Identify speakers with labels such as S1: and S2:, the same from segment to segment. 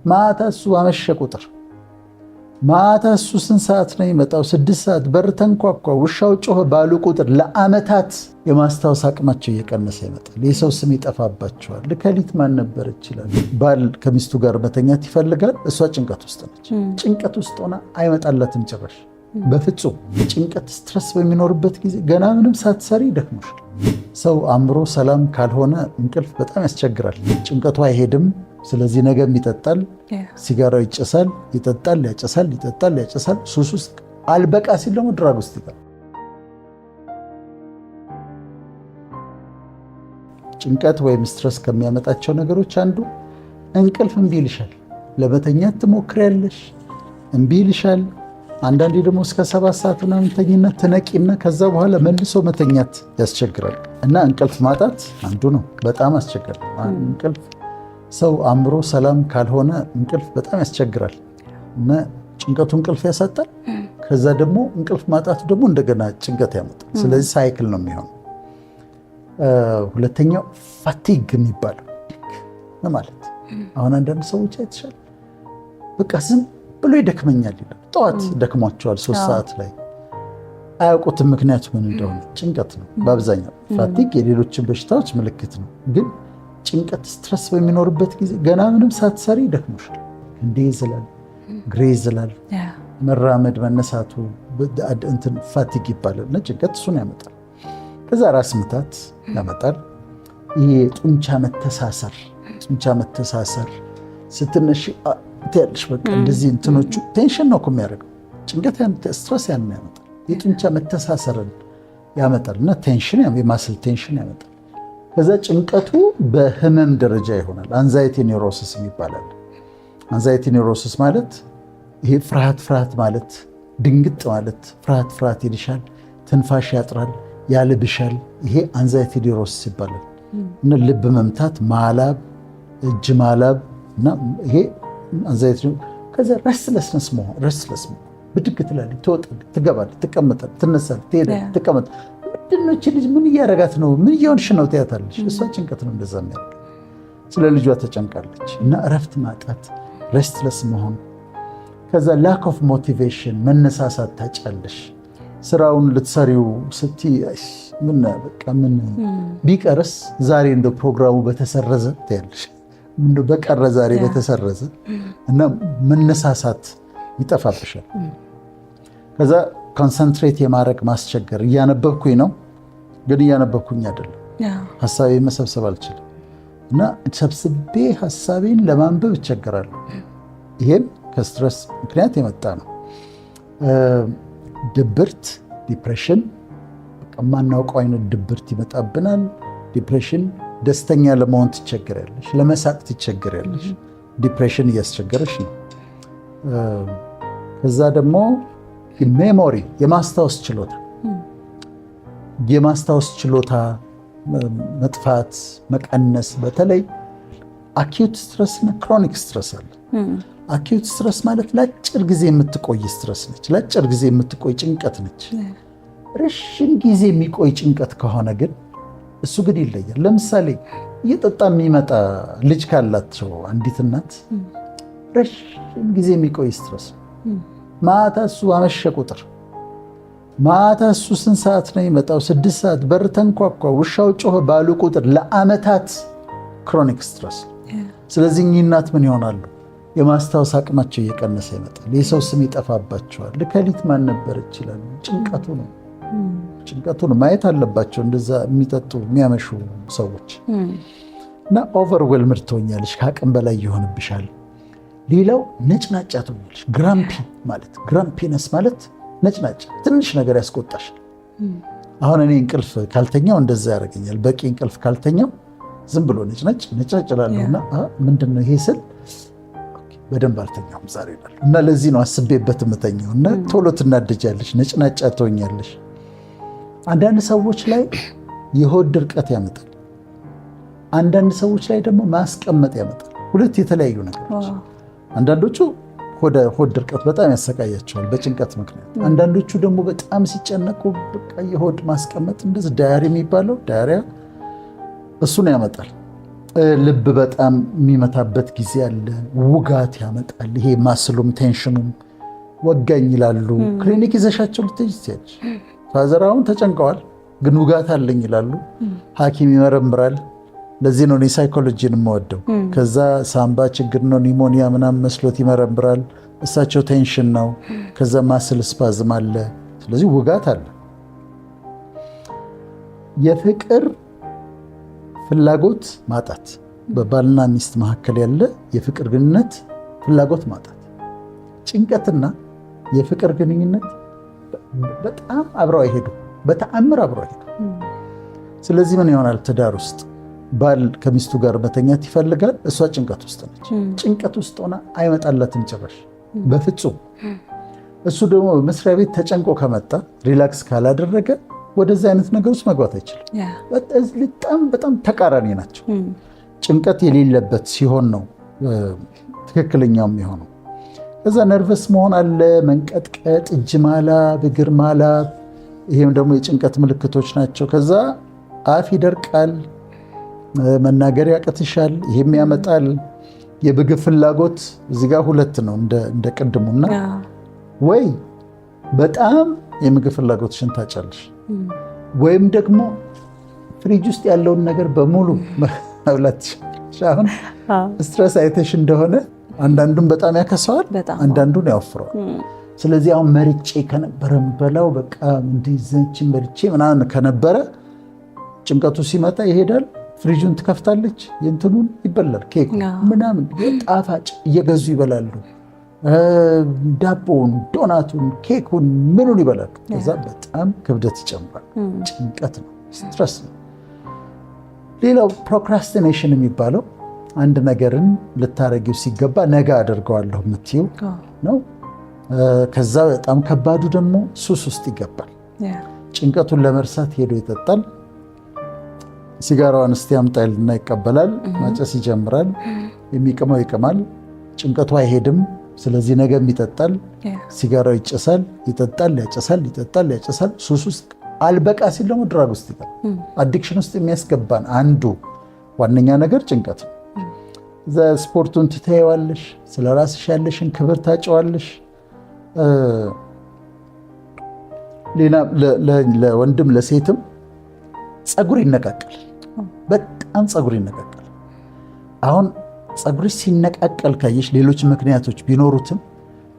S1: ማታ እሱ አመሸ ቁጥር ማታ እሱ ስንት ሰዓት ነው ይመጣው? 6 ሰዓት በር ተንኳኳ፣ ውሻው ጮኸ ባሉ ቁጥር ለአመታት የማስታወስ አቅማቸው እየቀነሰ ይመጣል። የሰው ስም ይጠፋባቸዋል። ልከሊት ማን ነበር ይችላል። ባል ከሚስቱ ጋር መተኛት ይፈልጋል፣ እሷ ጭንቀት ውስጥ ነች። ጭንቀት ውስጥ ሆና አይመጣላትም ጭራሽ በፍጹም። ጭንቀት ስትረስ በሚኖርበት ጊዜ ገና ምንም ሳትሰሪ ይደክሞሻል። ሰው አእምሮ ሰላም ካልሆነ እንቅልፍ በጣም ያስቸግራል። ጭንቀቱ አይሄድም። ስለዚህ ነገም ይጠጣል፣ ሲጋራው ይጨሳል፣ ይጠጣል፣ ያጨሳል፣ ይጠጣል፣ ያጨሳል። ሱስ ውስጥ አልበቃ ሲል ደግሞ ድራግ ውስጥ ይገባል። ጭንቀት ወይም ስትረስ ከሚያመጣቸው ነገሮች አንዱ እንቅልፍ እምቢ ይልሻል። ለመተኛት ትሞክሪያለሽ፣ እምቢ ይልሻል። አንዳንዴ ደግሞ እስከ 7 ሰዓት ምናምን ተኝነት ትነቂና ከዛ በኋላ መልሶ መተኛት ያስቸግራል። እና እንቅልፍ ማጣት አንዱ ነው፣ በጣም አስቸጋሪ እንቅልፍ። ሰው አእምሮ ሰላም ካልሆነ እንቅልፍ በጣም ያስቸግራል እና ጭንቀቱ እንቅልፍ ያሳጣል። ከዛ ደግሞ እንቅልፍ ማጣቱ ደግሞ እንደገና ጭንቀት ያመጣል። ስለዚህ ሳይክል ነው የሚሆነው። ሁለተኛው ፋቲግ የሚባለው ማለት አሁን አንዳንድ ሰዎች አይተሻል፣ በቃ ዝም ብሎ ይደክመኛል ይላል። ጠዋት ደክሟቸዋል 3 ሰዓት ላይ አያውቁትም ምክንያቱ ምን እንደሆነ። ጭንቀት ነው በአብዛኛው። ፋቲግ የሌሎችን በሽታዎች ምልክት ነው፣ ግን ጭንቀት ስትረስ በሚኖርበት ጊዜ ገና ምንም ሳትሰሪ ይደክሞሻል። እንዴ ይዝላል፣ ግሬ ይዝላል፣ መራመድ መነሳቱ እንትን ፋቲግ ይባላል። እና ጭንቀት እሱን ያመጣል። ከዛ ራስ ምታት ያመጣል። ይሄ ጡንቻ መተሳሰር ስትነሽ ትያለሽ። በቃ እንደዚህ እንትኖቹ ቴንሽን ነው እኮ የሚያደርገው። ጭንቀት ስትረስ ያን ያመጣል። የጡንቻ መተሳሰርን ያመጣል እና ቴንሽን የማስል ቴንሽን ያመጣል። ከዛ ጭንቀቱ በህመም ደረጃ ይሆናል። አንዛይቲ ኒውሮሲስ ይባላል። አንዛይቲ ኒውሮሲስ ማለት ይሄ ፍርሃት ማለት ድንግጥ ማለት ፍርሃት ይልሻል፣ ትንፋሽ ያጥራል፣ ያልብሻል። ይሄ አንዛይቲ ኒውሮሲስ ይባላል። እና ልብ መምታት፣ ማላብ፣ እጅ ማላብ እና ይሄ አንዛይቲ። ከዛ ረስለስ መሆን ብድግ ትላለች፣ ትወጣለች፣ ትገባለች፣ ትቀመጣለች፣ ትነሳለች፣ ትሄዳለች፣ ትቀመጣለች። ምንድን ነው እቺ ልጅ ምን እያደረጋት ነው? ምን እየሆንሽ ነው ትያታለች። እሷ ጭንቀት ነው እንደዛ የሚያደርግ። ስለ ልጇ ተጨንቃለች። እና እረፍት ማጣት፣ ረስትለስ መሆን። ከዛ ላክ ኦፍ ሞቲቬሽን፣ መነሳሳት ታጫለሽ። ስራውን ልትሰሪው ስትይ ምን ቢቀርስ ዛሬ እንደ ፕሮግራሙ በተሰረዘ ትያለሽ። በቀረ ዛሬ በተሰረዘ እና መነሳሳት ይጠፋብሻል። ከዛ ኮንሰንትሬት የማድረግ ማስቸገር። እያነበብኩኝ ነው ግን እያነበብኩኝ አይደለም፣ ሀሳቤ መሰብሰብ አልችልም እና ሰብስቤ ሀሳቤን ለማንበብ እቸገራለሁ። ይሄም ከስትረስ ምክንያት የመጣ ነው። ድብርት፣ ዲፕሬሽን፣ የማናውቀው አይነት ድብርት ይመጣብናል። ዲፕሬሽን ደስተኛ ለመሆን ትቸገሪያለሽ፣ ለመሳቅ ትቸገሪያለሽ። ዲፕሬሽን እያስቸገረሽ ነው። ከዛ ደግሞ ሜሞሪ፣ የማስታወስ ችሎታ መጥፋት፣ መቀነስ። በተለይ አኪዩት ስትረስ እና ክሮኒክ ስትረስ አለ። አኪዩት ስትረስ ማለት ለአጭር ጊዜ የምትቆይ ስትረስ ነች፣ ለአጭር ጊዜ የምትቆይ ጭንቀት ነች። ረዥም ጊዜ የሚቆይ ጭንቀት ከሆነ ግን እሱ ግን ይለያል። ለምሳሌ እየጠጣ የሚመጣ ልጅ ካላቸው አንዲት እናት ረዥም ጊዜ የሚቆይ ስትረስ፣ ማታ እሱ አመሸ ቁጥር ማታ እሱ ስንት ሰዓት ነው ይመጣው? 6 ሰዓት በር ተንኳኳ፣ ውሻው ጮኸ ባሉ ቁጥር ለአመታት ክሮኒክ ስትረስ። ስለዚህ እኚህ እናት ምን ይሆናሉ? የማስታወስ አቅማቸው እየቀነሰ ይመጣል። የሰው ስም ይጠፋባቸዋል። ልከሊት ማን ነበር ይችላሉ። ጭንቀቱ ነው ማየት አለባቸው እንደዛ የሚጠጡ የሚያመሹ ሰዎች። እና ኦቨርዌልምድ ትሆኛለሽ፣ ከአቅም በላይ ይሆንብሻል። ሌላው ነጭናጫ ትሆኛለሽ። ግራምፒነስ ማለት ነጭናጫ፣ ትንሽ ነገር ያስቆጣሻል። አሁን እኔ እንቅልፍ ካልተኛው እንደዛ ያደርገኛል። በቂ እንቅልፍ ካልተኛው ዝም ብሎ ነጭ እላለሁ እና ምንድን ነው ይሄ ስል በደንብ አልተኛውም ዛሬ ይላል። እና ለዚህ ነው አስቤበት የምተኛው። እና ቶሎ ትናደጃለሽ፣ ነጭናጫ ትሆኛለሽ። አንዳንድ ሰዎች ላይ የሆድ ድርቀት ያመጣል። አንዳንድ ሰዎች ላይ ደግሞ ማስቀመጥ ያመጣል። ሁለት የተለያዩ ነገሮች። አንዳንዶቹ ሆድ ድርቀት በጣም ያሰቃያቸዋል በጭንቀት ምክንያት። አንዳንዶቹ ደግሞ በጣም ሲጨነቁ በቃ የሆድ ማስቀመጥ እንደዚህ ዳያሪ የሚባለው ዳያሪያ እሱን ያመጣል። ልብ በጣም የሚመታበት ጊዜ አለ። ውጋት ያመጣል። ይሄ ማስሉም ቴንሽኑም ወጋኝ ይላሉ። ክሊኒክ ይዘሻቸው ልትሄጂ ትችያለሽ። ፋዘራውን ተጨንቀዋል ግን ውጋት አለኝ ይላሉ። ሐኪም ይመረምራል። ለዚህ ነው እኔ ሳይኮሎጂን የምወደው። ከዛ ሳምባ ችግር ነው ኒሞኒያ ምናምን መስሎት ይመረምራል። እሳቸው ቴንሽን ነው። ከዛ ማስል ስፓዝም አለ። ስለዚህ ውጋት አለ። የፍቅር ፍላጎት ማጣት፣ በባልና ሚስት መካከል ያለ የፍቅር ግንኙነት ፍላጎት ማጣት፣ ጭንቀትና የፍቅር ግንኙነት በጣም አብረው አይሄዱ፣ በተአምር አብረው አይሄዱ። ስለዚህ ምን ይሆናል? ትዳር ውስጥ ባል ከሚስቱ ጋር መተኛት ይፈልጋል፣ እሷ ጭንቀት ውስጥ ነች። ጭንቀት ውስጥ ሆና አይመጣላትም ጭራሽ በፍጹም። እሱ ደግሞ መስሪያ ቤት ተጨንቆ ከመጣ ሪላክስ ካላደረገ ወደዚህ አይነት ነገር ውስጥ መግባት አይችልም። በጣም ተቃራኒ ናቸው። ጭንቀት የሌለበት ሲሆን ነው ትክክለኛው የሚሆነው። ከዛ ነርቨስ መሆን አለ፣ መንቀጥቀጥ፣ እጅ ማላብ፣ እግር ማላብ፣ ይሄም ደግሞ የጭንቀት ምልክቶች ናቸው። ከዛ አፍ ይደርቃል፣ መናገር ያቅትሻል፣ ይሄም ያመጣል። የምግብ ፍላጎት እዚህ ጋር ሁለት ነው እንደ ቅድሙና፣ ወይ በጣም የምግብ ፍላጎትሽን ታጫለሽ ወይም ደግሞ ፍሪጅ ውስጥ ያለውን ነገር በሙሉ መብላት። አሁን ስትረስ አይተሽ እንደሆነ አንዳንዱን በጣም ያከሰዋል፣ አንዳንዱን ያወፍረዋል። ስለዚህ አሁን መርጬ ከነበረ በላው በቃ እንዲዘንችን መርጬ ምናምን ከነበረ ጭንቀቱ ሲመጣ ይሄዳል። ፍሪጁን ትከፍታለች፣ የእንትኑን ይበላል፣ ኬክ ምናምን ጣፋጭ እየገዙ ይበላሉ። ዳቦውን፣ ዶናቱን፣ ኬኩን ምኑን ይበላሉ። ከዛ በጣም ክብደት ይጨምራል። ጭንቀት ነው፣ ስትረስ ነው። ሌላው ፕሮክራስቲኔሽን የሚባለው አንድ ነገርን ልታረጊው ሲገባ ነገ አደርገዋለሁ የምትይው ነው። ከዛ በጣም ከባዱ ደግሞ ሱስ ውስጥ ይገባል። ጭንቀቱን ለመርሳት ሄዶ ይጠጣል። ሲጋራዋን እስቲ አምጣልና ይቀበላል። ማጨስ ይጀምራል። የሚቅመው ይቅማል። ጭንቀቱ አይሄድም። ስለዚህ ነገም ይጠጣል። ሲጋራው ይጨሳል፣ ይጠጣል፣ ያጨሳል፣ ይጠጣል፣ ያጨሳል። ሱስ ውስጥ አልበቃ ሲል ደግሞ ድራግ ውስጥ ይገባል። አዲክሽን ውስጥ የሚያስገባን አንዱ ዋነኛ ነገር ጭንቀት ነው። እዛ ስፖርቱን ትተይዋለሽ፣ ስለ ራስሽ ያለሽን ክብር ታጨዋለሽ። ሌላ ለወንድም ለሴትም ፀጉር ይነቃቀል፣ በጣም ፀጉር ይነቃቀል። አሁን ፀጉርሽ ሲነቃቀል ካየሽ ሌሎች ምክንያቶች ቢኖሩትም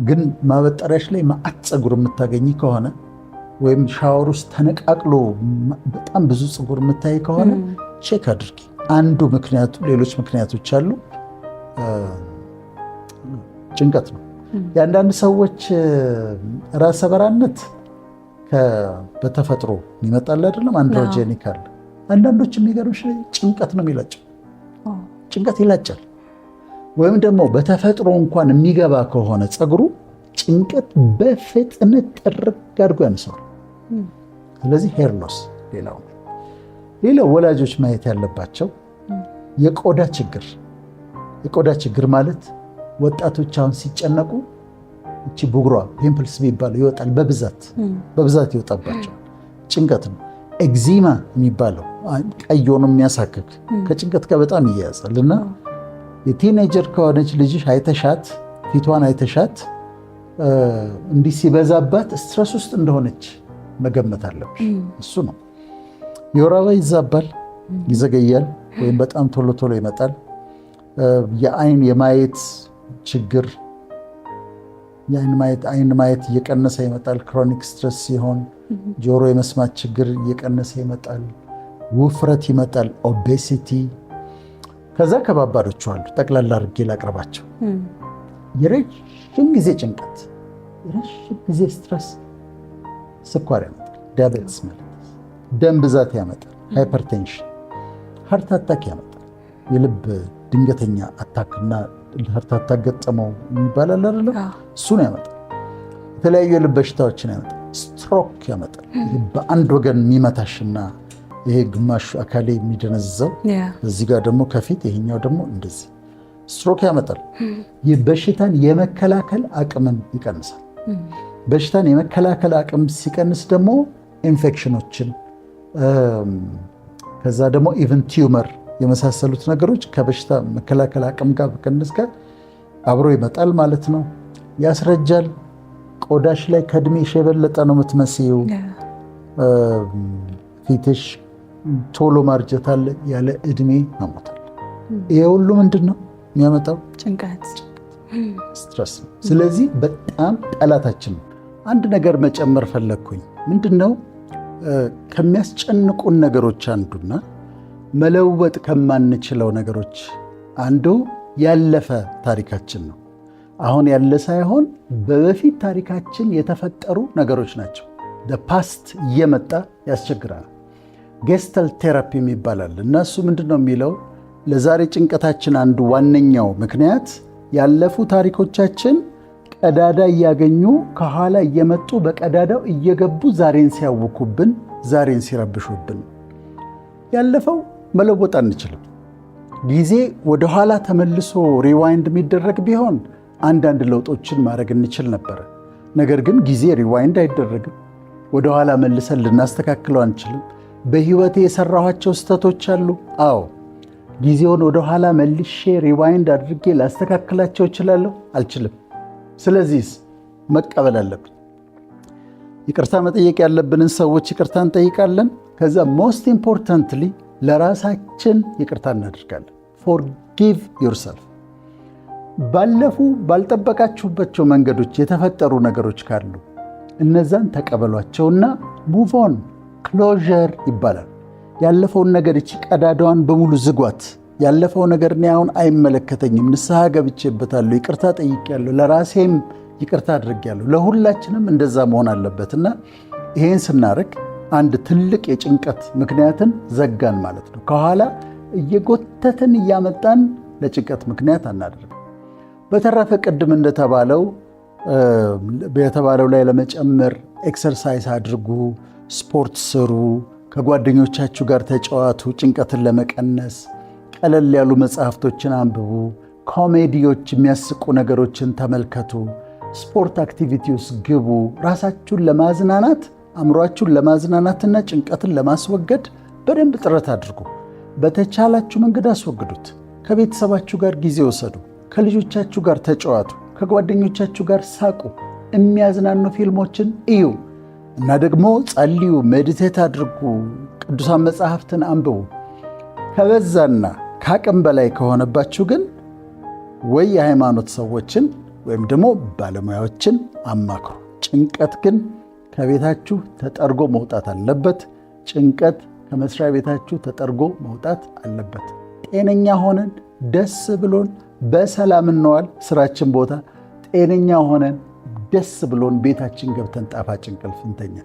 S1: ግን ማበጠሪያሽ ላይ ማአት ፀጉር የምታገኝ ከሆነ ወይም ሻወር ውስጥ ተነቃቅሎ በጣም ብዙ ፀጉር የምታይ ከሆነ ቼክ አድርጊ። አንዱ ምክንያቱ፣ ሌሎች ምክንያቶች አሉ፣ ጭንቀት ነው። የአንዳንድ ሰዎች ራሰ በራነት በተፈጥሮ ይመጣል አይደለም፣ አንድሮጄኒክ አለ። አንዳንዶች የሚገርምሽ ጭንቀት ነው የሚላጨው፣ ጭንቀት ይላጫል። ወይም ደግሞ በተፈጥሮ እንኳን የሚገባ ከሆነ ፀጉሩ ጭንቀት በፍጥነት ጥርግ አድርጎ ያነሳዋል። ስለዚህ ሄር ሎስ ሌላው ወላጆች ማየት ያለባቸው የቆዳ ችግር። የቆዳ ችግር ማለት ወጣቶች አሁን ሲጨነቁ እቺ ቡግሯ ፒምፕልስ የሚባለው ይወጣል፣ በብዛት ይወጣባቸው። ጭንቀት ነው። ኤግዚማ የሚባለው ቀይ ሆኖ የሚያሳክክ ከጭንቀት ጋር በጣም ይያያዛል። እና የቲኔጀር ከሆነች ልጅሽ አይተሻት፣ ፊቷን አይተሻት እንዲህ ሲበዛባት ስትረስ ውስጥ እንደሆነች መገመት አለብሽ። እሱ ነው። የወር አበባ ይዛባል፣ ይዘገያል፣ ወይም በጣም ቶሎ ቶሎ ይመጣል። የአይን የማየት ችግር፣ አይን ማየት እየቀነሰ ይመጣል። ክሮኒክ ስትረስ ሲሆን ጆሮ የመስማት ችግር እየቀነሰ ይመጣል። ውፍረት ይመጣል፣ ኦቤሲቲ። ከዛ ከባባዶቹ አሉ፣ ጠቅላላ አድርጌ ላቅርባቸው። የረዥም ጊዜ ጭንቀት፣ የረዥም ጊዜ ስትረስ ስኳር ያመጣል፣ ዲያቤትስ ማለት ደም ብዛት ያመጣል፣ ሃይፐርቴንሽን፣ ሃርት አታክ ያመጣል። የልብ ድንገተኛ አታክና ሃርት አታክ ገጠመው ይባላል አይደለም? እሱን ያመጣል። የተለያዩ የልብ በሽታዎችን ያመጣል። ስትሮክ ያመጣል። በአንድ ወገን የሚመታሽና ይሄ ግማሹ አካሌ የሚደነዝዘው እዚህ ጋር ደግሞ ከፊት ይሄኛው ደግሞ እንደዚህ ስትሮክ ያመጣል። ይህ በሽታን የመከላከል አቅምን ይቀንሳል። በሽታን የመከላከል አቅም ሲቀንስ ደግሞ ኢንፌክሽኖችን ከዛ ደግሞ ኢቨን ቲዩመር የመሳሰሉት ነገሮች ከበሽታ መከላከል አቅም ጋር ከነስ ጋር አብሮ ይመጣል ማለት ነው። ያስረጃል። ቆዳሽ ላይ ከእድሜሽ የበለጠ ነው የምትመስዪው። ፊትሽ ቶሎ ማርጀት አለ፣ ያለ እድሜ መሞታል። ይሄ ሁሉ ምንድን ነው የሚያመጣው?
S2: ጭንቀት፣
S1: ስትረስ ነው። ስለዚህ በጣም ጠላታችን ነው። አንድ ነገር መጨመር ፈለግኩኝ። ምንድን ነው ከሚያስጨንቁን ነገሮች አንዱና መለወጥ ከማንችለው ነገሮች አንዱ ያለፈ ታሪካችን ነው። አሁን ያለ ሳይሆን በበፊት ታሪካችን የተፈጠሩ ነገሮች ናቸው። ፓስት እየመጣ ያስቸግራል። ጌስተል ቴራፒ ይባላል እና እሱ ምንድን ነው የሚለው ለዛሬ ጭንቀታችን አንዱ ዋነኛው ምክንያት ያለፉ ታሪኮቻችን ቀዳዳ እያገኙ ከኋላ እየመጡ በቀዳዳው እየገቡ ዛሬን ሲያውኩብን፣ ዛሬን ሲረብሹብን። ያለፈው መለወጥ አንችልም። ጊዜ ወደኋላ ተመልሶ ሪዋይንድ የሚደረግ ቢሆን አንዳንድ ለውጦችን ማድረግ እንችል ነበረ። ነገር ግን ጊዜ ሪዋይንድ አይደረግም። ወደኋላ መልሰን ልናስተካክለው አንችልም። በህይወቴ የሰራኋቸው ስህተቶች አሉ። አዎ፣ ጊዜውን ወደኋላ መልሼ ሪዋይንድ አድርጌ ላስተካክላቸው እችላለሁ? አልችልም። ስለዚህ መቀበል አለብን። ይቅርታ መጠየቅ ያለብንን ሰዎች ይቅርታ እንጠይቃለን። ከዛ ሞስት ኢምፖርታንትሊ ለራሳችን ይቅርታ እናደርጋለን። ፎርጊቭ ዮርሰልፍ። ባለፉ ባልጠበቃችሁባቸው መንገዶች የተፈጠሩ ነገሮች ካሉ እነዛን ተቀበሏቸውና ሙቭ ኦን። ክሎዥር ይባላል። ያለፈውን ነገር እቺ ቀዳዳዋን በሙሉ ዝጓት። ያለፈው ነገር እኔ አሁን አይመለከተኝም፣ ንስሐ ገብቼበታለሁ፣ ይቅርታ ጠይቄያለሁ፣ ለራሴም ይቅርታ አድርጌያለሁ። ለሁላችንም እንደዛ መሆን አለበትና ይሄን ስናደርግ አንድ ትልቅ የጭንቀት ምክንያትን ዘጋን ማለት ነው። ከኋላ እየጎተትን እያመጣን ለጭንቀት ምክንያት አናደርግም። በተረፈ ቅድም እንደተባለው የተባለው ላይ ለመጨመር ኤክሰርሳይዝ አድርጉ፣ ስፖርት ስሩ፣ ከጓደኞቻችሁ ጋር ተጫዋቱ። ጭንቀትን ለመቀነስ ቀለል ያሉ መጽሐፍቶችን አንብቡ፣ ኮሜዲዎች፣ የሚያስቁ ነገሮችን ተመልከቱ፣ ስፖርት አክቲቪቲ ውስጥ ግቡ። ራሳችሁን ለማዝናናት አእምሯችሁን ለማዝናናትና ጭንቀትን ለማስወገድ በደንብ ጥረት አድርጉ። በተቻላችሁ መንገድ አስወግዱት። ከቤተሰባችሁ ጋር ጊዜ ወሰዱ፣ ከልጆቻችሁ ጋር ተጫዋቱ፣ ከጓደኞቻችሁ ጋር ሳቁ፣ የሚያዝናኑ ፊልሞችን እዩ እና ደግሞ ጸልዩ፣ ሜዲቴት አድርጉ፣ ቅዱሳን መጽሐፍትን አንብቡ። ከበዛና ከአቅም በላይ ከሆነባችሁ ግን ወይ የሃይማኖት ሰዎችን ወይም ደግሞ ባለሙያዎችን አማክሩ። ጭንቀት ግን ከቤታችሁ ተጠርጎ መውጣት አለበት። ጭንቀት ከመስሪያ ቤታችሁ ተጠርጎ መውጣት አለበት። ጤነኛ ሆነን ደስ ብሎን በሰላም እንዋል ስራችን ቦታ። ጤነኛ ሆነን ደስ ብሎን ቤታችን ገብተን ጣፋጭ እንቅልፍ እንተኛ።